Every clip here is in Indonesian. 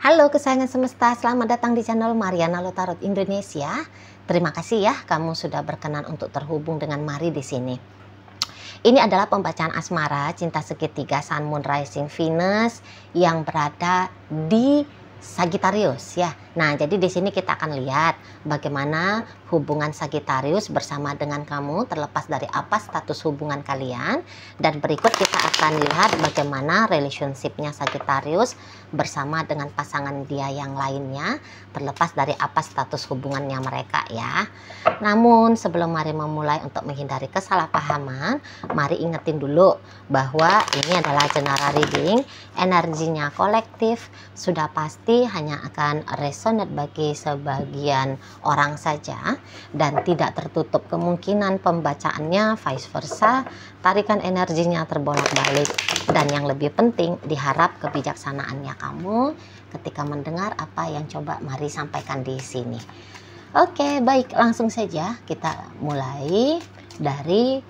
Halo kesayangan semesta, selamat datang di channel Mariana Lotarot Indonesia. Terima kasih ya kamu sudah berkenan untuk terhubung dengan Mari di sini. Ini adalah pembacaan asmara cinta segitiga Sun Moon Rising Venus yang berada di Sagittarius ya. Nah, jadi di sini kita akan lihat bagaimana hubungan Sagittarius bersama dengan kamu terlepas dari apa status hubungan kalian, dan berikut kita akan lihat bagaimana relationship-nya Sagittarius bersama dengan pasangan dia yang lainnya terlepas dari apa status hubungannya mereka ya. Namun sebelum Mari memulai, untuk menghindari kesalahpahaman, mari ingetin dulu bahwa ini adalah general reading, energinya kolektif, sudah pasti hanya akan resonate bagi sebagian orang saja dan tidak tertutup kemungkinan pembacaannya vice versa, tarikan energinya terbolak-balik, dan yang lebih penting diharap kebijaksanaannya kamu ketika mendengar apa yang coba Mari sampaikan di sini. Oke, baik, langsung saja kita mulai dari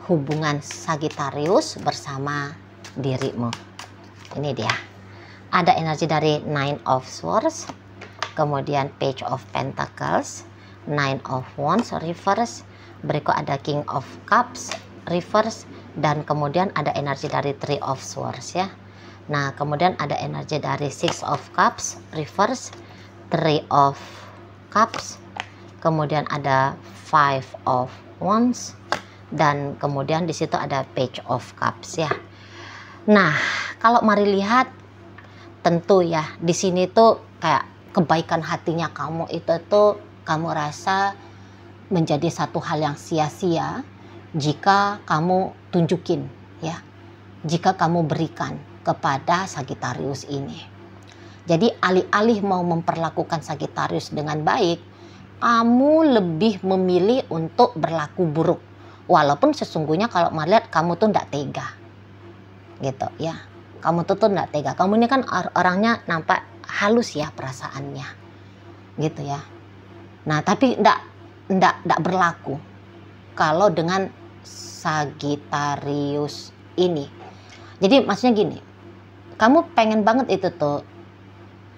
hubungan Sagittarius bersama dirimu. Ini dia. Ada energi dari Nine of Swords, kemudian Page of Pentacles, Nine of Wands reverse, berikut ada King of Cups reverse, dan kemudian ada energi dari Three of Swords ya. Nah, kemudian ada energi dari Six of Cups reverse, Three of Cups, kemudian ada Five of Wands, dan kemudian di situ ada Page of Cups ya. Nah, kalau Mari lihat, tentu ya di sini tuh kayak kebaikan hatinya kamu itu tuh kamu rasa menjadi satu hal yang sia-sia jika kamu tunjukin ya, jika kamu berikan kepada Sagittarius ini. Jadi alih-alih mau memperlakukan Sagittarius dengan baik, kamu lebih memilih untuk berlaku buruk. Walaupun sesungguhnya kalau melihat kamu tuh ndak tega gitu ya. Kamu tuh ndak tega. Kamu ini kan orangnya nampak halus ya perasaannya gitu ya. Nah, tapi ndak berlaku kalau dengan Sagittarius ini. Jadi maksudnya gini, kamu pengen banget itu tuh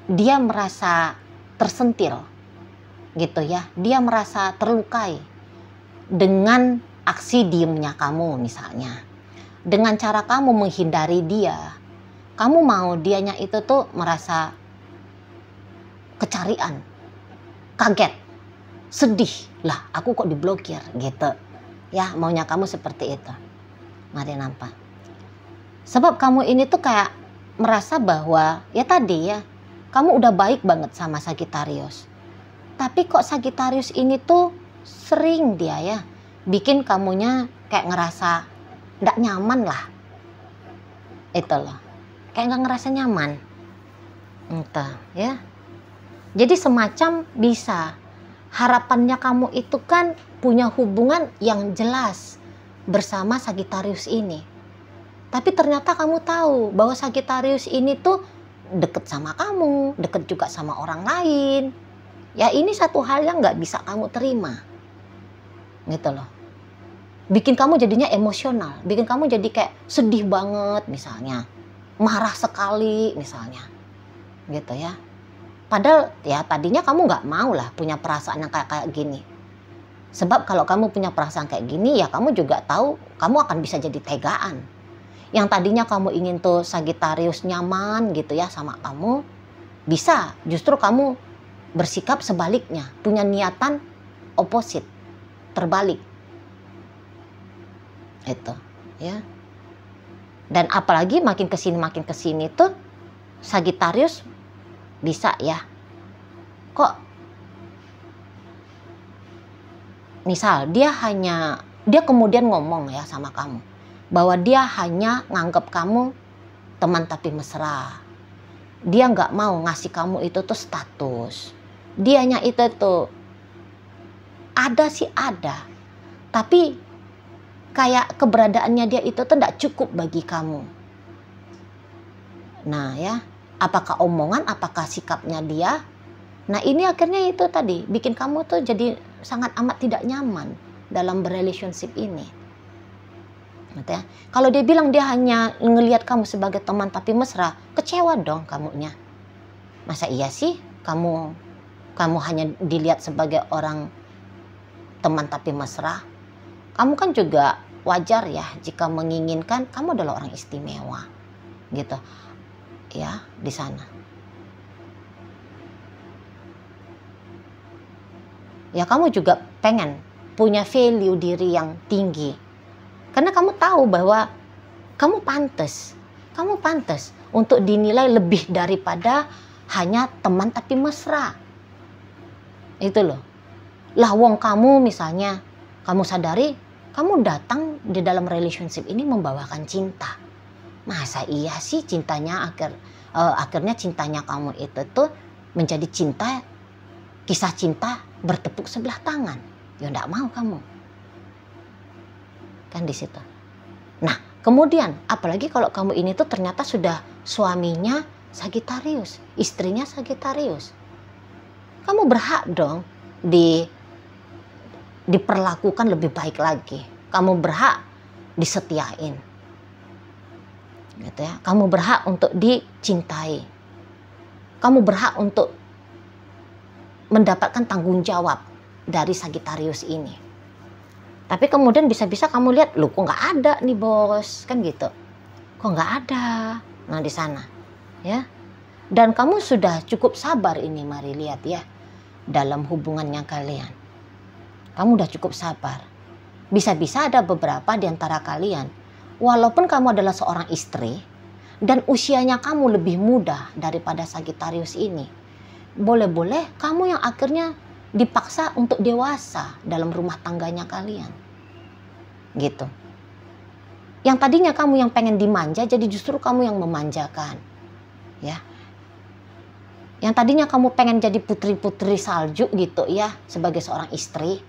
dia merasa tersentil gitu ya, dia merasa terlukai dengan aksi diemnya kamu misalnya, dengan cara kamu menghindari dia. Kamu mau dianya itu tuh merasa kecarian, kaget, sedih, lah aku kok diblokir gitu ya, maunya kamu seperti itu. Mari nampak, sebab kamu ini tuh kayak merasa bahwa ya tadi ya, kamu udah baik banget sama Sagittarius, tapi kok Sagittarius ini tuh sering dia ya bikin kamunya kayak ngerasa nggak nyaman lah, itu loh, kayak nggak ngerasa nyaman entah ya. Jadi semacam bisa harapannya kamu itu kan punya hubungan yang jelas bersama Sagittarius ini, tapi ternyata kamu tahu bahwa Sagittarius ini tuh deket sama kamu, deket juga sama orang lain ya. Ini satu hal yang nggak bisa kamu terima gitu loh, bikin kamu jadinya emosional, bikin kamu jadi kayak sedih banget misalnya, marah sekali misalnya gitu ya. Padahal ya tadinya kamu nggak mau lah punya perasaan yang kayak gini. Sebab kalau kamu punya perasaan kayak gini ya kamu juga tahu kamu akan bisa jadi tegaan. Yang tadinya kamu ingin tuh Sagittarius nyaman gitu ya sama kamu, bisa justru kamu bersikap sebaliknya, punya niatan opposite, terbalik. Itu ya. Dan apalagi makin kesini tuh Sagittarius bisa ya, kok misal dia kemudian ngomong ya sama kamu bahwa dia hanya nganggap kamu teman tapi mesra, dia nggak mau ngasih kamu itu tuh status, dianya itu tuh ada sih ada, tapi kayak keberadaannya dia itu tuh nggak cukup bagi kamu. Nah ya, apakah omongan, apakah sikapnya dia. Nah ini akhirnya itu tadi bikin kamu tuh jadi sangat amat tidak nyaman dalam berrelationship ini. Ya. Kalau dia bilang dia hanya ngelihat kamu sebagai teman tapi mesra, kecewa dong kamunya. Masa iya sih kamu hanya dilihat sebagai orang teman tapi mesra? Kamu kan juga wajar ya jika menginginkan, kamu adalah orang istimewa gitu ya di sana. Ya kamu juga pengen punya value diri yang tinggi. Karena kamu tahu bahwa kamu pantas untuk dinilai lebih daripada hanya teman tapi mesra. Itu loh. Lah wong kamu misalnya, kamu sadari kamu datang di dalam relationship ini membawakan cinta. Masa iya sih cintanya akhirnya cintanya kamu itu tuh menjadi cinta, kisah cinta bertepuk sebelah tangan. Ya enggak mau kamu. Kan di situ. Nah, kemudian apalagi kalau kamu ini tuh ternyata sudah suaminya Sagittarius, istrinya Sagittarius. Kamu berhak dong diperlakukan lebih baik lagi. Kamu berhak disetiain. Gitu ya. Kamu berhak untuk dicintai. Kamu berhak untuk mendapatkan tanggung jawab dari Sagittarius ini. Tapi kemudian bisa-bisa kamu lihat, loh kok nggak ada nih bos, kan gitu. Kok nggak ada? Nah di sana, ya. Dan kamu sudah cukup sabar ini, mari lihat ya, dalam hubungannya kalian. Kamu udah cukup sabar. Bisa-bisa ada beberapa di antara kalian, walaupun kamu adalah seorang istri dan usianya kamu lebih muda daripada Sagittarius ini, boleh-boleh kamu yang akhirnya dipaksa untuk dewasa dalam rumah tangganya kalian. Gitu. Yang tadinya kamu yang pengen dimanja, jadi justru kamu yang memanjakan. Ya. Yang tadinya kamu pengen jadi putri-putri salju gitu ya, sebagai seorang istri.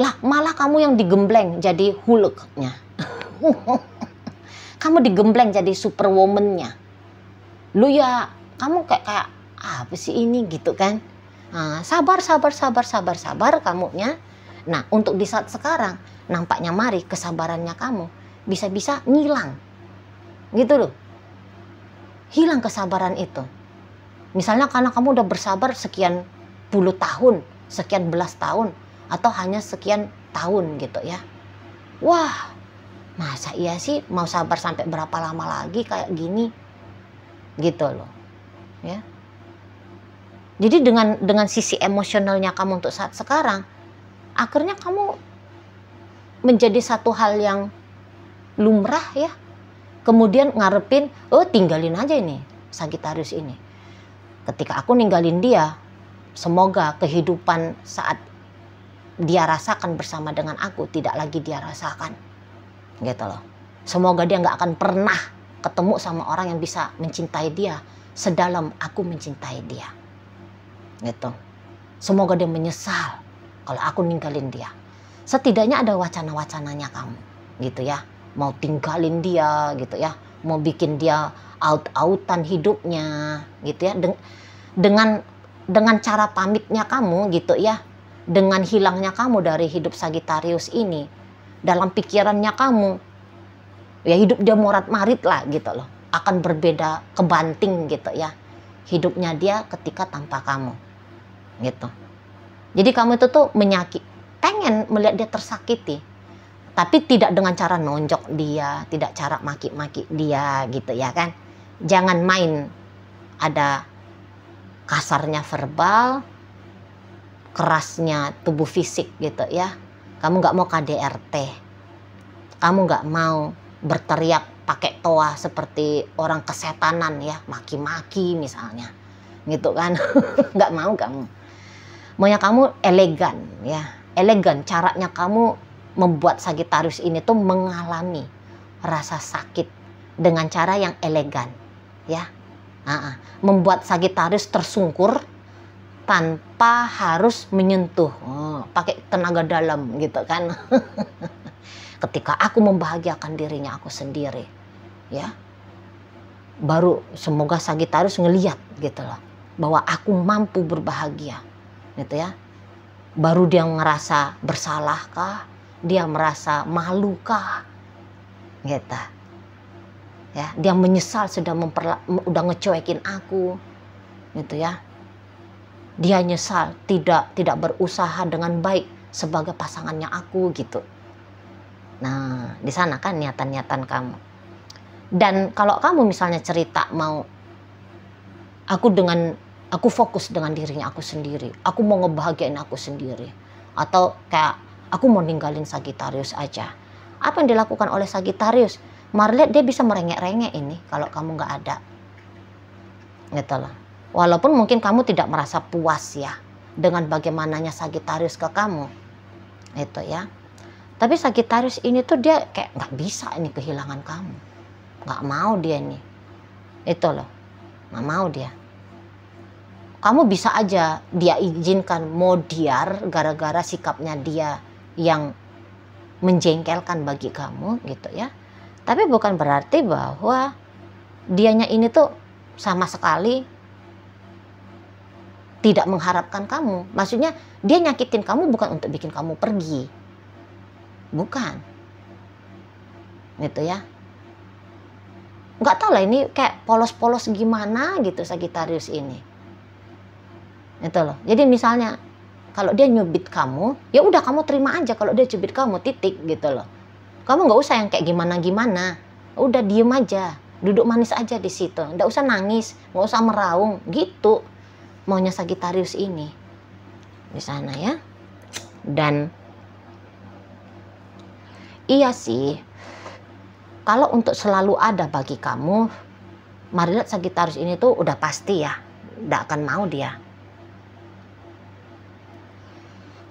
Lah malah kamu yang digembleng jadi Hulk-nya. Kamu digembleng jadi superwoman-nya. Lu ya, kamu kayak apa sih ini gitu kan? Nah, sabar kamunya. Nah, untuk di saat sekarang nampaknya mari kesabarannya kamu bisa-bisa ngilang. Gitu loh. Hilang kesabaran itu. Misalnya karena kamu udah bersabar sekian puluh tahun, sekian belas tahun, atau hanya sekian tahun gitu ya. Wah, masa iya sih mau sabar sampai berapa lama lagi kayak gini? Gitu loh. Ya. Jadi dengan sisi emosionalnya kamu untuk saat sekarang, akhirnya kamu menjadi satu hal yang lumrah ya. Kemudian ngarepin, oh tinggalin aja ini Sagittarius ini. Ketika aku ninggalin dia, semoga kehidupan saat dia rasakan bersama dengan aku tidak lagi dia rasakan. Gitu loh. Semoga dia nggak akan pernah ketemu sama orang yang bisa mencintai dia sedalam aku mencintai dia. Gitu. Semoga dia menyesal kalau aku ninggalin dia. Setidaknya ada wacana-wacananya kamu, gitu ya. Mau tinggalin dia, gitu ya. Mau bikin dia out-outan hidupnya, gitu ya. Dengan cara pamitnya kamu, gitu ya. Dengan hilangnya kamu dari hidup Sagittarius ini, dalam pikirannya kamu, ya hidup dia morat-marit lah, gitu loh. Akan berbeda kebanting, gitu ya. Hidupnya dia ketika tanpa kamu. Gitu. Jadi kamu itu tuh pengen melihat dia tersakiti, tapi tidak dengan cara nonjok dia, tidak cara maki-maki dia gitu ya kan. Jangan main ada kasarnya verbal, kerasnya tubuh fisik gitu ya. Kamu nggak mau KDRT, kamu nggak mau berteriak pakai toa seperti orang kesetanan ya, maki-maki misalnya gitu kan. Nggak mau kamu. Maunya kamu elegan ya, elegan. Caranya kamu membuat Sagittarius ini tuh mengalami rasa sakit dengan cara yang elegan ya. Membuat Sagittarius tersungkur tanpa harus menyentuh, pakai tenaga dalam gitu kan. Ketika aku membahagiakan dirinya aku sendiri ya, baru semoga Sagittarius ngeliat gitu loh bahwa aku mampu berbahagia gitu ya. Baru dia ngerasa bersalah kah, dia merasa malu kah gitu ya. Dia menyesal sudah udah ngecuekin aku, gitu ya. Dia nyesal tidak berusaha dengan baik sebagai pasangannya aku gitu. Nah, di sana kan niatan-niatan kamu. Dan kalau kamu misalnya cerita mau aku fokus dengan dirinya aku sendiri, aku mau ngebahagiain aku sendiri, atau kayak aku mau ninggalin Sagittarius aja. Apa yang dilakukan oleh Sagittarius? Mari lihat, dia bisa merengek-rengek ini kalau kamu nggak ada. Gitu loh. Walaupun mungkin kamu tidak merasa puas ya dengan bagaimananya Sagittarius ke kamu. Itu ya. Tapi Sagittarius ini tuh dia kayak nggak bisa ini kehilangan kamu. Nggak mau dia nih. Itu loh. Nggak mau dia. Kamu bisa aja dia izinkan modiar gara-gara sikapnya dia yang menjengkelkan bagi kamu gitu ya. Tapi bukan berarti bahwa dianya ini tuh sama sekali tidak mengharapkan kamu. Maksudnya dia nyakitin kamu bukan untuk bikin kamu pergi. Bukan. Gitu ya. Nggak tahu lah ini kayak polos-polos gimana gitu Sagittarius ini. Itu loh. Jadi misalnya kalau dia nyubit kamu, ya udah kamu terima aja kalau dia cubit kamu, titik gitu loh. Kamu nggak usah yang kayak gimana-gimana. Udah diem aja, duduk manis aja di situ. Nggak usah nangis, nggak usah meraung gitu. Maunya Sagittarius ini di sana ya. Dan iya sih, kalau untuk selalu ada bagi kamu, mari lihat Sagittarius ini tuh udah pasti ya, nggak akan mau dia.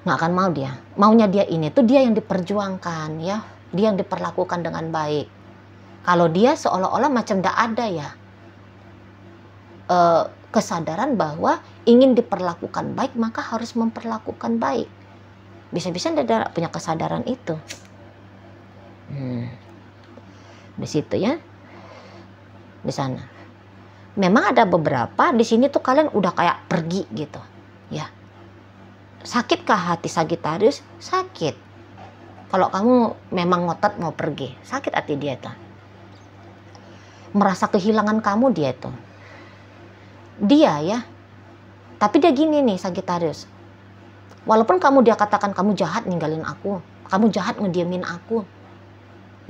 Nggak akan mau dia. Maunya dia ini tuh dia yang diperjuangkan ya, dia yang diperlakukan dengan baik. Kalau dia seolah-olah macam nggak ada ya kesadaran bahwa ingin diperlakukan baik maka harus memperlakukan baik. Bisa-bisa dia tidak punya kesadaran itu. Di situ ya, di sana. Memang ada beberapa di sini tuh kalian udah kayak pergi gitu, ya. Sakitkah hati Sagittarius? Sakit. Kalau kamu memang ngotot mau pergi, sakit hati dia tuh. Merasa kehilangan kamu dia tuh. Dia ya. Tapi dia gini nih Sagittarius. Walaupun kamu dia katakan kamu jahat ninggalin aku, kamu jahat ngediemin aku,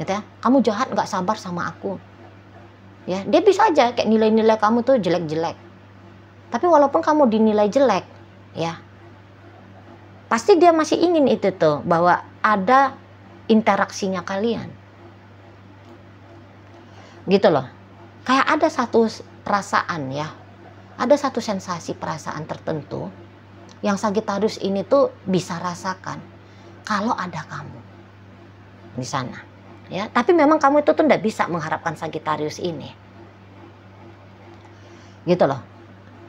gitu ya. Kamu jahat nggak sabar sama aku. Ya, dia bisa aja kayak nilai-nilai kamu tuh jelek-jelek. Tapi walaupun kamu dinilai jelek, ya, pasti dia masih ingin itu tuh bahwa ada interaksinya kalian. Gitu loh. Kayak ada satu perasaan ya. Ada satu sensasi perasaan tertentu yang Sagittarius ini tuh bisa rasakan kalau ada kamu di sana. Ya, tapi memang kamu itu tuh tidak bisa mengharapkan Sagittarius ini. Gitu loh.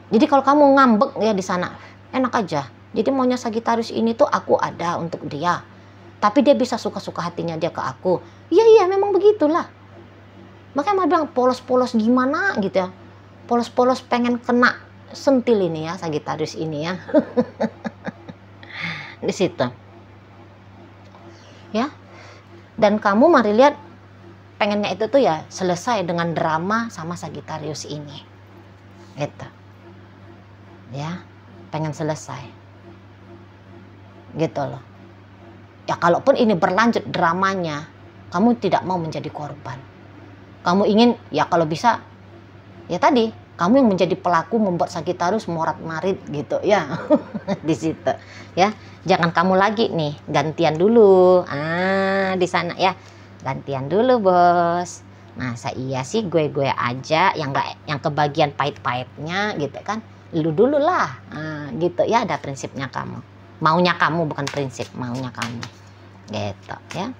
Jadi kalau kamu ngambek ya di sana, enak aja. Jadi maunya Sagittarius ini tuh aku ada untuk dia. Tapi dia bisa suka-suka hatinya dia ke aku. Iya memang begitulah. Makanya mau bilang polos-polos gimana gitu ya. Polos-polos pengen kena sentil ini ya Sagittarius ini ya. Di situ. Ya. Dan kamu mari lihat pengennya itu tuh ya selesai dengan drama sama Sagittarius ini. Gitu. Ya, pengen selesai. Gitu loh. Ya kalaupun ini berlanjut dramanya, kamu tidak mau menjadi korban. Kamu ingin ya kalau bisa ya tadi kamu yang menjadi pelaku membuat Sagittarius morat-marit gitu ya. Di situ ya. Jangan kamu lagi nih, gantian dulu. Di sana ya. Gantian dulu, Bos. Masa iya sih gue aja yang kebagian pahit-pahitnya gitu kan. Lu dulu lah. Gitu ya, ada prinsipnya kamu. Maunya kamu bukan prinsip, maunya kamu. Gitu ya.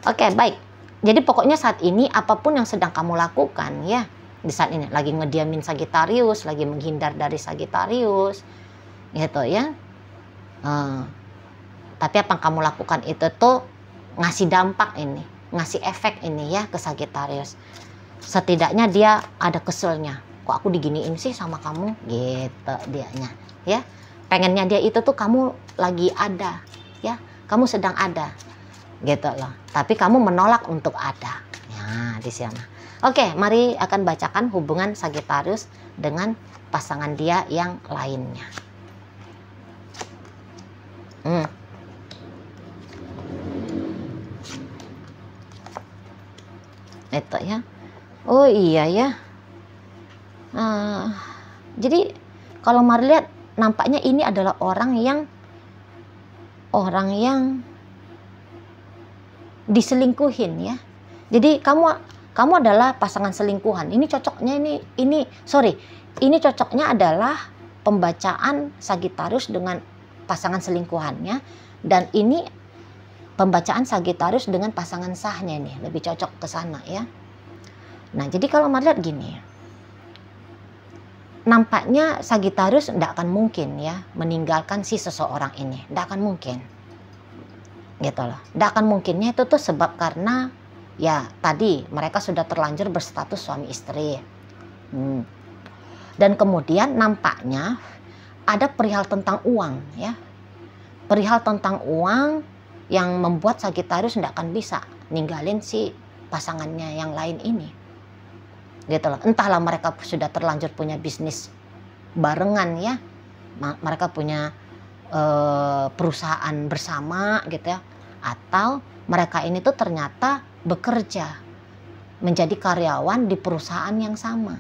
Oke, baik. Jadi pokoknya saat ini apapun yang sedang kamu lakukan ya, di saat ini lagi ngediamin Sagittarius, lagi menghindar dari Sagittarius, gitu ya. Tapi apa yang kamu lakukan itu tuh ngasih dampak ini, ngasih efek ini ya ke Sagittarius. Setidaknya dia ada keselnya. Kok aku diginiin sih sama kamu? Gitu dianya, ya. Pengennya dia itu tuh kamu lagi ada, ya. Kamu sedang ada, gitu loh. Tapi kamu menolak untuk ada. Ya, di sana. Oke, mari akan bacakan hubungan Sagittarius dengan pasangan dia yang lainnya. Itu ya. Oh iya ya. Jadi kalau mari lihat, nampaknya ini adalah orang yang diselingkuhin ya. Jadi kamu adalah pasangan selingkuhan. Ini cocoknya ini cocoknya adalah pembacaan Sagittarius dengan pasangan selingkuhannya, dan ini pembacaan Sagittarius dengan pasangan sahnya, nih lebih cocok ke sana ya. Nah, jadi kalau mari lihat gini, nampaknya Sagittarius tidak akan mungkin ya meninggalkan si seseorang ini, tidak akan mungkin, gitu loh. Tidak akan mungkinnya itu tuh sebab karena ya tadi mereka sudah terlanjur berstatus suami istri. Dan kemudian nampaknya ada perihal tentang uang ya, perihal tentang uang yang membuat Sagittarius tidak akan bisa ninggalin si pasangannya yang lain ini, gitu loh. Entahlah mereka sudah terlanjur punya bisnis barengan ya, mereka punya perusahaan bersama gitu ya, atau mereka ini tuh ternyata bekerja menjadi karyawan di perusahaan yang sama,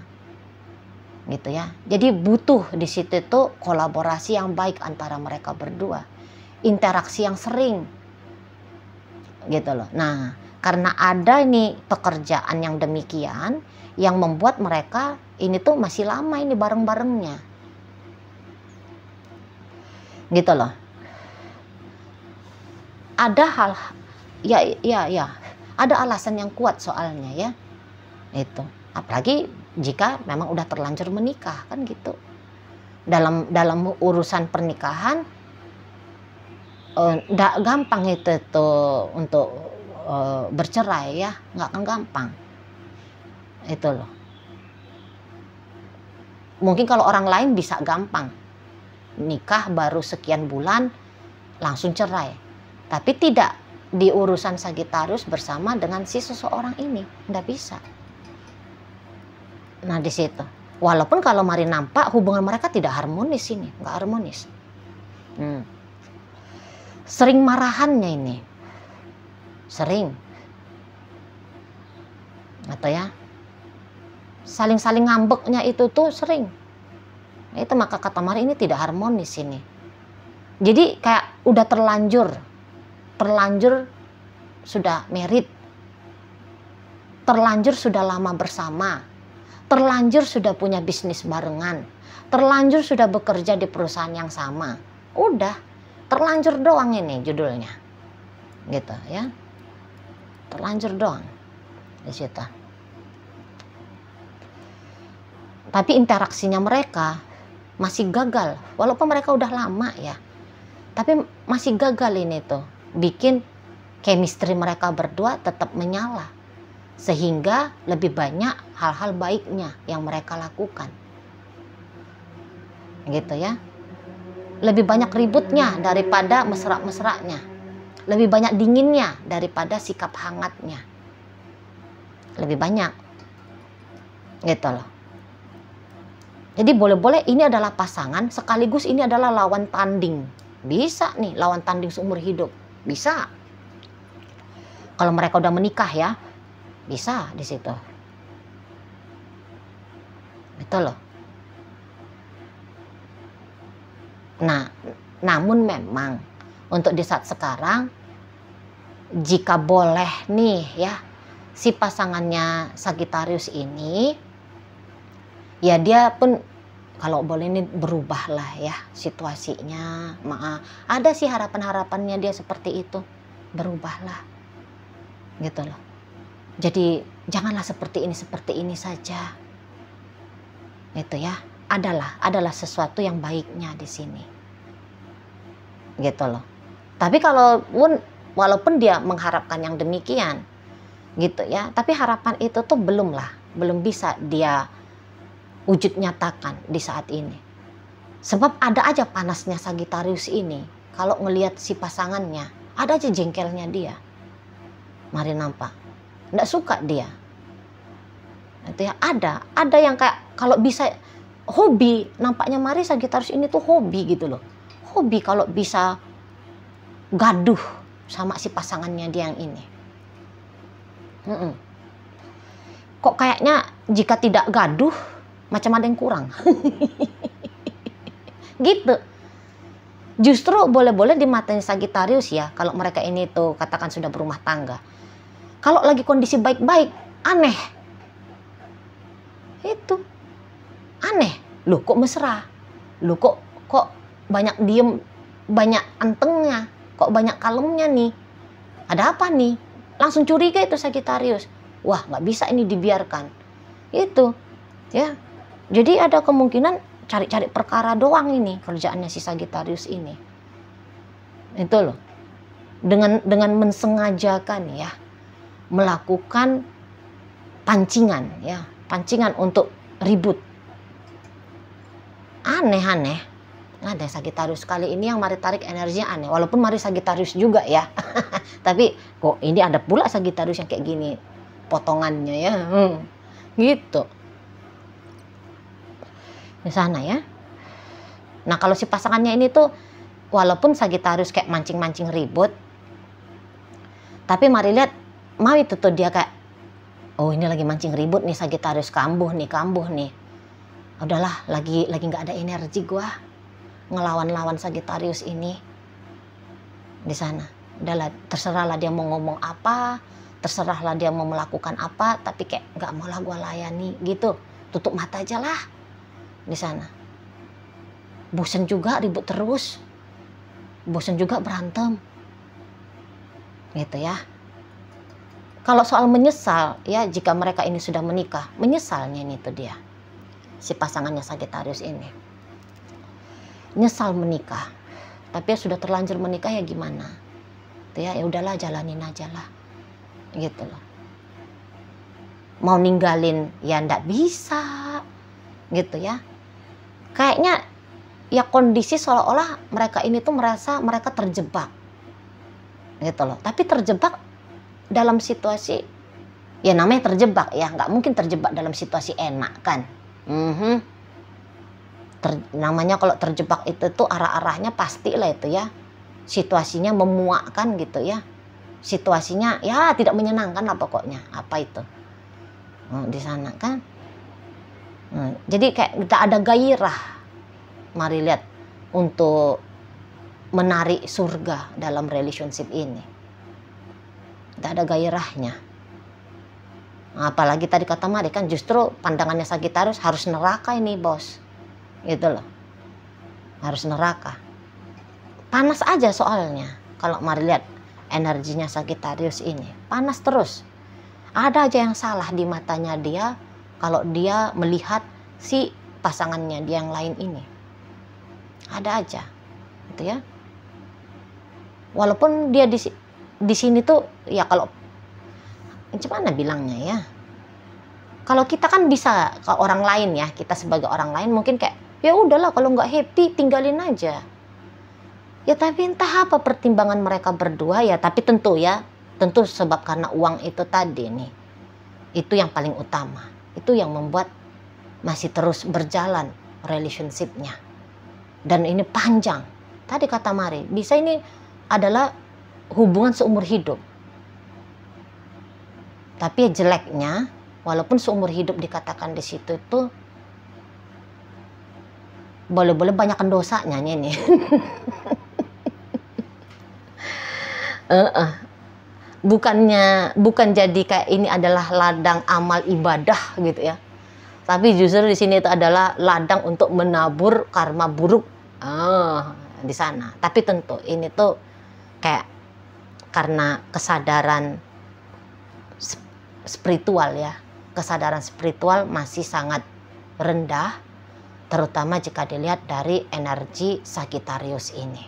gitu ya. Jadi butuh di situ tuh kolaborasi yang baik antara mereka berdua, interaksi yang sering, gitu loh. Nah, karena ada ini pekerjaan yang demikian yang membuat mereka ini tuh masih lama ini bareng-barengnya, gitu loh. Ada hal ya ada alasan yang kuat soalnya ya, itu apalagi jika memang udah terlanjur menikah kan gitu. Dalam urusan pernikahan nggak gampang itu tuh untuk bercerai ya, nggak akan gampang itu loh. Mungkin kalau orang lain bisa gampang, nikah baru sekian bulan langsung cerai, tapi tidak di urusan Sagittarius bersama dengan si seseorang ini, nggak bisa. Nah di situ, walaupun kalau mari nampak hubungan mereka tidak harmonis ini, nggak harmonis. Sering marahannya ini, sering, atau ya saling-saling ngambeknya itu tuh sering. Nah, itu maka kata mari ini tidak harmonis ini. Jadi kayak udah terlanjur sudah married, terlanjur sudah lama bersama, terlanjur sudah punya bisnis barengan, terlanjur sudah bekerja di perusahaan yang sama. Udah terlanjur doang ini judulnya, gitu ya, terlanjur doang di situ. Tapi interaksinya mereka masih gagal, walaupun mereka udah lama ya, tapi masih gagal ini tuh bikin chemistry mereka berdua tetap menyala, sehingga lebih banyak hal-hal baiknya yang mereka lakukan, gitu ya. Lebih banyak ributnya daripada mesra-mesranya, lebih banyak dinginnya daripada sikap hangatnya, lebih banyak, gitu loh. Jadi boleh-boleh ini adalah pasangan sekaligus ini adalah lawan tanding, bisa nih lawan tanding seumur hidup, bisa. Kalau mereka udah menikah ya, bisa di situ, itu loh. Nah, namun memang untuk di saat sekarang, jika boleh nih ya, si pasangannya Sagittarius ini, ya dia pun kalau boleh ini berubah lah ya situasinya. Maaf, ada sih harapan-harapannya dia seperti itu, berubahlah, gitu loh. Jadi janganlah seperti ini saja, itu ya. Adalah sesuatu yang baiknya di sini, gitu loh. Tapi walaupun dia mengharapkan yang demikian, gitu ya, tapi harapan itu tuh belum bisa dia wujud nyatakan di saat ini. Sebab ada aja panasnya Sagittarius ini, kalau ngelihat si pasangannya, ada aja jengkelnya dia. Mari nampak, nggak suka dia, Itu ya, ada yang kayak kalau bisa hobi, nampaknya Mari Sagittarius ini tuh hobi gitu loh. Hobi kalau bisa gaduh sama si pasangannya dia yang ini. Kok kayaknya jika tidak gaduh macam ada yang kurang. Gitu. Justru boleh-boleh di matanya Sagittarius ya, kalau mereka ini tuh katakan sudah berumah tangga. Kalau lagi kondisi baik-baik, aneh. Itu aneh. Loh kok mesra? Loh kok banyak diem, banyak antengnya, kok banyak kalemnya nih? Ada apa nih? Langsung curiga itu Sagittarius. Wah, nggak bisa ini dibiarkan. Itu ya. Jadi ada kemungkinan cari-cari perkara doang ini kerjaannya si Sagittarius ini. Itu loh. Dengan mensengajakan ya, melakukan pancingan ya, pancingan untuk ribut. Aneh-aneh. Ada Sagittarius kali ini yang Mari tarik energinya aneh. Walaupun Mari Sagittarius juga ya. Tapi kok ini ada pula Sagittarius yang kayak gini potongannya ya. Gitu. Di sana ya. Nah kalau si pasangannya ini tuh walaupun Sagittarius kayak mancing-mancing ribut, tapi Mari lihat mau itu tuh dia kayak, oh ini lagi mancing ribut nih Sagittarius, kambuh nih. Udahlah lagi nggak ada energi gua ngelawan-lawan Sagittarius ini di sana. Udahlah terserahlah dia mau ngomong apa, terserahlah dia mau melakukan apa, tapi kayak nggak mau lah gua layani gitu. Tutup mata aja lah di sana. Bosen juga ribut terus, bosen juga berantem gitu ya. Kalau soal menyesal ya, jika mereka ini sudah menikah, menyesalnya ini tuh dia si pasangannya Sagittarius ini nyesal menikah, tapi ya sudah terlanjur menikah ya gimana tuh ya, ya udahlah jalanin aja lah gitu loh. Mau ninggalin ya ndak bisa gitu ya. Kayaknya ya kondisi seolah-olah mereka ini tuh merasa mereka terjebak gitu loh. Tapi terjebak dalam situasi, ya namanya terjebak ya, nggak mungkin terjebak dalam situasi enak kan. Namanya kalau terjebak itu tuh arah-arahnya pastilah itu ya, situasinya memuakkan gitu ya, situasinya ya tidak menyenangkan lah pokoknya, apa itu di sana kan. Jadi kayak kita ada gairah, Mari lihat, untuk menarik surga dalam relationship ini. Tidak ada gairahnya. Apalagi tadi kata Mari kan justru pandangannya Sagittarius harus neraka ini bos. Gitu loh. Harus neraka. Panas aja soalnya. Kalau Mari lihat energinya Sagittarius ini. Panas terus. Ada aja yang salah di matanya dia kalau dia melihat si pasangannya dia yang lain ini. Ada aja. Gitu ya. Walaupun dia di sini tuh ya, kalau gimana bilangnya ya, kalau kita kan bisa ke orang lain ya, kita sebagai orang lain mungkin kayak ya udahlah kalau nggak happy tinggalin aja ya. Tapi entah apa pertimbangan mereka berdua ya, tapi tentu sebab karena uang itu tadi nih, itu yang paling utama, itu yang membuat masih terus berjalan relationship-nya. Dan ini panjang, tadi kata Mari, bisa ini adalah hubungan seumur hidup. Tapi jeleknya, walaupun seumur hidup dikatakan di situ tuh, boleh-boleh banyakkan dosanya nih. Bukan jadi kayak ini adalah ladang amal ibadah gitu ya. Tapi justru di sini itu adalah ladang untuk menabur karma buruk di sana. Tapi tentu ini tuh kayak karena kesadaran spiritual ya, kesadaran spiritual masih sangat rendah, terutama jika dilihat dari energi Sagittarius ini.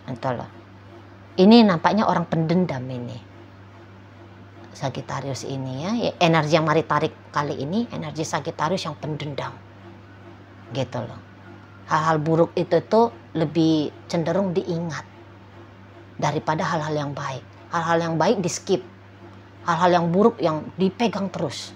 Entahlah. Ini nampaknya orang pendendam ini, Sagittarius ini ya. Energi yang Mari tarik kali ini energi Sagittarius yang pendendam, gitu loh. Hal-hal buruk itu tuh lebih cenderung diingat daripada hal-hal yang baik. Hal-hal yang baik di skip, hal-hal yang buruk yang dipegang terus.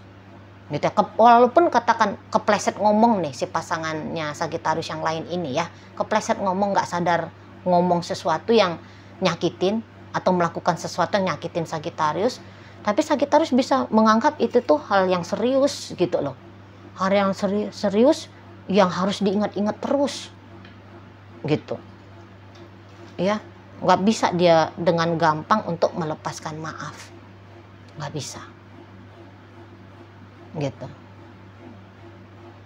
gitu ya. Walaupun katakan kepleset ngomong nih si pasangannya Sagittarius yang lain ini ya, kepleset ngomong, nggak sadar ngomong sesuatu yang nyakitin atau melakukan sesuatu yang nyakitin Sagittarius, tapi Sagittarius bisa menganggap itu tuh hal yang serius gitu loh, hal yang serius yang harus diingat-ingat terus gitu ya. Nggak bisa dia dengan gampang untuk melepaskan maaf, nggak bisa gitu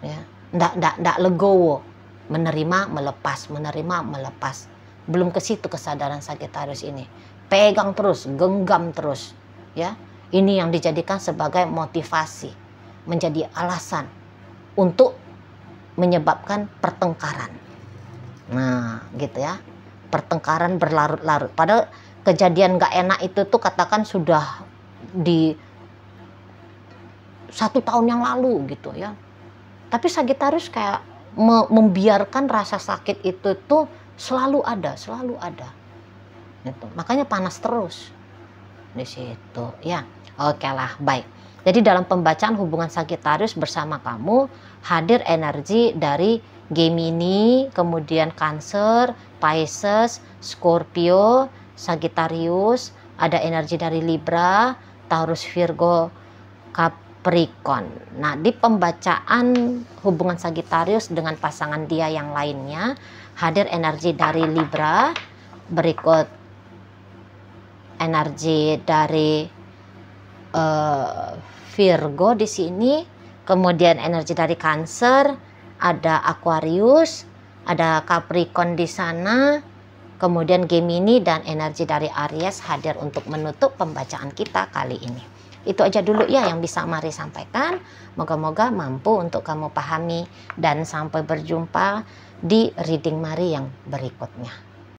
ya. Nggak legowo, menerima melepas, belum ke situ kesadaran Sagittarius ini. Pegang terus, genggam terus ya. Ini yang dijadikan sebagai motivasi, menjadi alasan untuk menyebabkan pertengkaran. Nah gitu ya, pertengkaran berlarut-larut, padahal kejadian nggak enak itu tuh katakan sudah di 1 tahun yang lalu gitu ya. Tapi Sagittarius kayak membiarkan rasa sakit itu tuh selalu ada gitu. Makanya panas terus di situ ya. Oke lah, baik. Jadi dalam pembacaan hubungan Sagittarius bersama kamu hadir energi dari Gemini, kemudian Cancer, Pisces, Scorpio, Sagittarius, ada energi dari Libra, Taurus, Virgo, Capricorn. Nah, di pembacaan hubungan Sagittarius dengan pasangan dia yang lainnya, hadir energi dari Libra, berikut energi dari Virgo di sini, kemudian energi dari Cancer, ada Aquarius, ada Capricorn di sana, kemudian Gemini dan energi dari Aries hadir untuk menutup pembacaan kita kali ini. Itu aja dulu ya yang bisa Mari sampaikan. Moga-moga mampu untuk kamu pahami, dan sampai berjumpa di reading Mari yang berikutnya.